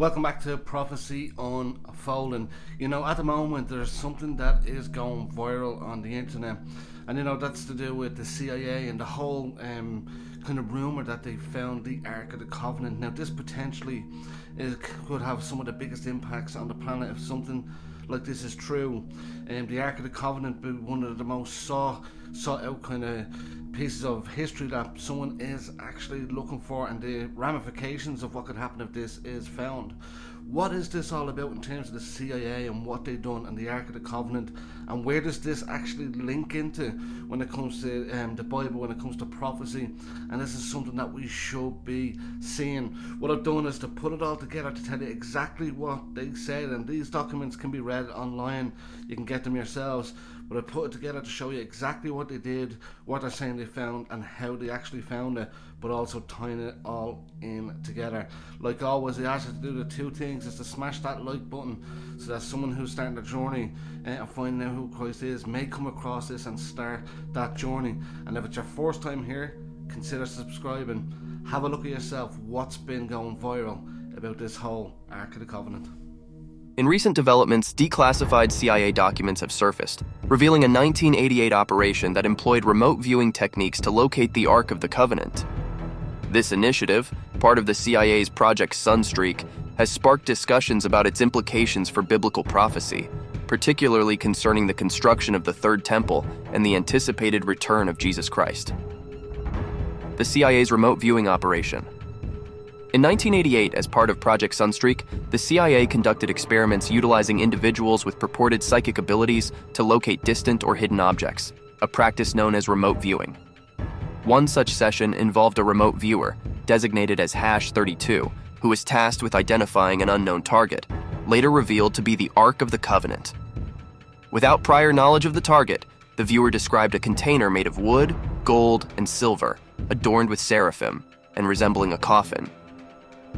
Welcome back to Prophecy Unfolding. At the moment there's something that is going viral on the internet, and that's to do with the CIA and the whole kind of rumor that they found the Ark of the Covenant. Now, this potentially could have some of the biggest impacts on the planet if something like this is true. The Ark of the Covenant be one of the most sought out kind of pieces of history that someone is actually looking for, and the ramifications of what could happen if this is found. What is this all about in terms of the CIA and what they've done and the Ark of the Covenant, and where does this actually link into when it comes to the Bible, when it comes to prophecy? And this is something that we should be seeing. What I've done is to put it all together to tell you exactly what they said, and these documents can be read online, you can get them yourselves, but I put it together to show you exactly what they did, what they're saying they found, and how they actually found it, but also tying it all in together. Like always, I ask you to do the two things: is to smash that like button so that someone who's starting the journey and finding out who Christ is may come across this and start that journey. And if it's your first time here, consider subscribing. Have a look at yourself what's been going viral about this whole Ark of the Covenant. In recent developments, declassified CIA documents have surfaced, revealing a 1988 operation that employed remote viewing techniques to locate the Ark of the Covenant. This initiative, part of the CIA's Project Sunstreak, has sparked discussions about its implications for biblical prophecy, particularly concerning the construction of the Third Temple and the anticipated return of Jesus Christ. The CIA's remote viewing operation. In 1988, as part of Project Sunstreak, the CIA conducted experiments utilizing individuals with purported psychic abilities to locate distant or hidden objects, a practice known as remote viewing. One such session involved a remote viewer, designated as #32, who was tasked with identifying an unknown target, later revealed to be the Ark of the Covenant. Without prior knowledge of the target, the viewer described a container made of wood, gold, and silver, adorned with seraphim, and resembling a coffin.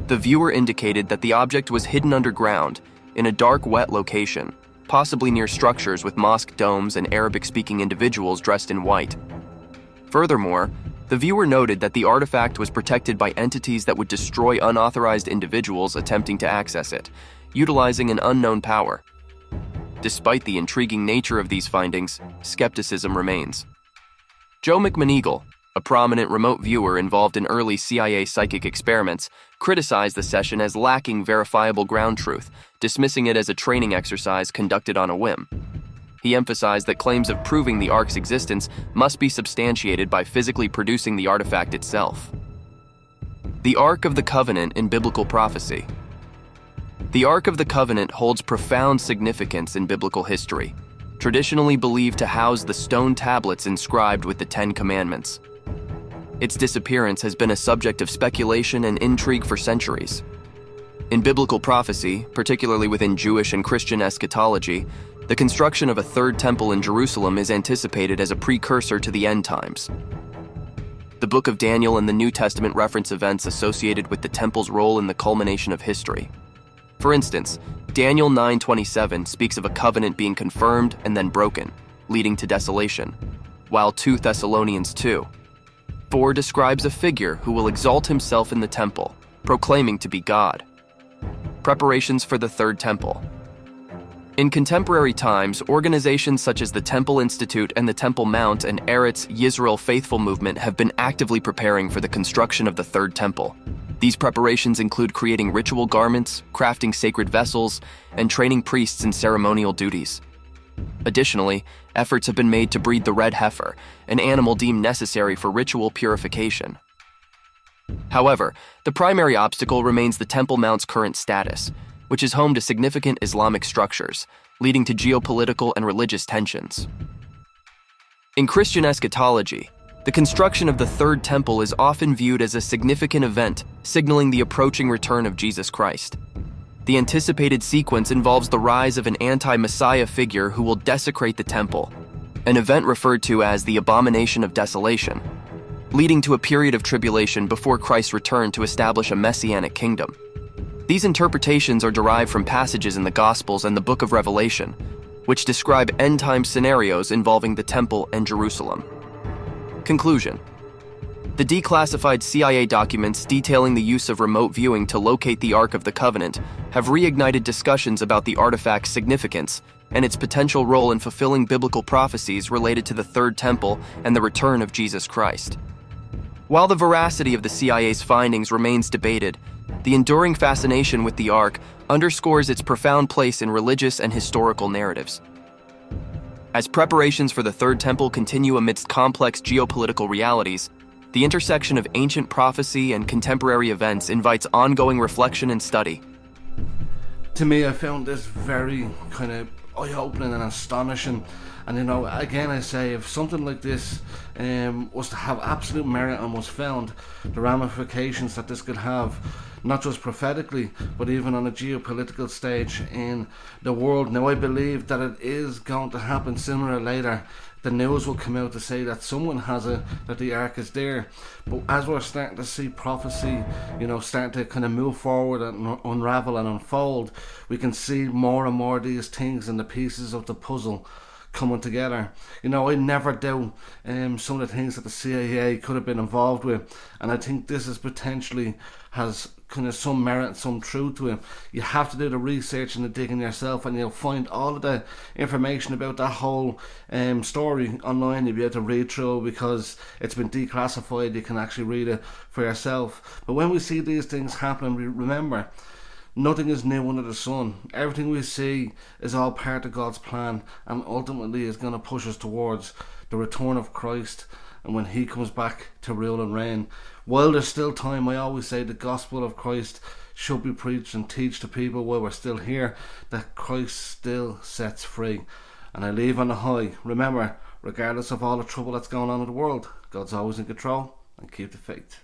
The viewer indicated that the object was hidden underground, in a dark, wet location, possibly near structures with mosque domes and Arabic-speaking individuals dressed in white. Furthermore, the viewer noted that the artifact was protected by entities that would destroy unauthorized individuals attempting to access it, utilizing an unknown power. Despite the intriguing nature of these findings, skepticism remains. Joe McMoneagle, a prominent remote viewer involved in early CIA psychic experiments, criticized the session as lacking verifiable ground truth, dismissing it as a training exercise conducted on a whim. He emphasized that claims of proving the Ark's existence must be substantiated by physically producing the artifact itself. The Ark of the Covenant in biblical prophecy. The Ark of the Covenant holds profound significance in biblical history, traditionally believed to house the stone tablets inscribed with the Ten Commandments. Its disappearance has been a subject of speculation and intrigue for centuries. In biblical prophecy, particularly within Jewish and Christian eschatology, the construction of a third temple in Jerusalem is anticipated as a precursor to the end times. The Book of Daniel and the New Testament reference events associated with the temple's role in the culmination of history. For instance, Daniel 9:27 speaks of a covenant being confirmed and then broken, leading to desolation, while 2 Thessalonians 2:4 describes a figure who will exalt himself in the temple, proclaiming to be God. Preparations for the Third Temple. In contemporary times, organizations such as the Temple Institute and the Temple Mount and Eretz Yisrael Faithful Movement have been actively preparing for the construction of the Third Temple. These preparations include creating ritual garments, crafting sacred vessels, and training priests in ceremonial duties. Additionally, efforts have been made to breed the red heifer, an animal deemed necessary for ritual purification. However, the primary obstacle remains the Temple Mount's current status, which is home to significant Islamic structures, leading to geopolitical and religious tensions. In Christian eschatology, the construction of the Third Temple is often viewed as a significant event, signaling the approaching return of Jesus Christ. The anticipated sequence involves the rise of an anti-Messiah figure who will desecrate the temple, an event referred to as the Abomination of Desolation, leading to a period of tribulation before Christ's return to establish a messianic kingdom. These interpretations are derived from passages in the Gospels and the Book of Revelation, which describe end-time scenarios involving the temple and Jerusalem. Conclusion. The The declassified CIA documents detailing the use of remote viewing to locate the Ark of the Covenant have reignited discussions about the artifact's significance and its potential role in fulfilling biblical prophecies related to the Third Temple and the return of Jesus Christ. While the veracity of the CIA's findings remains debated, the enduring fascination with the Ark underscores its profound place in religious and historical narratives. As preparations for the Third Temple continue amidst complex geopolitical realities, the intersection of ancient prophecy and contemporary events invites ongoing reflection and study. To me, I found this very kind of eye-opening and astonishing. And again I say, if something like this was to have absolute merit and was found, the ramifications that this could have, not just prophetically, but even on a geopolitical stage in the world. Now, I believe that it is going to happen sooner or later. The news will come out to say that someone has it, that the Ark is there. But as we're starting to see prophecy, starting to kind of move forward and unravel and unfold, we can see more and more of these things and the pieces of the puzzle coming together. I never doubt some of the things that the CIA could have been involved with, and I think this is potentially has kind of some merit and some truth to it. You have to do the research and the digging yourself, and you'll find all of the information about that whole story online. You'll be able to read through, because it's been declassified. You can actually read it for yourself. But when we see these things happening, we remember nothing is new under the sun. Everything we see is all part of God's plan, and ultimately is going to push us towards the return of Christ, and when he comes back to rule and reign. While there's still time, I always say the gospel of Christ should be preached and teach to people while we're still here, that Christ still sets free. And I leave on a high. Remember, regardless of all the trouble that's going on in the world, God's always in control, and keep the faith.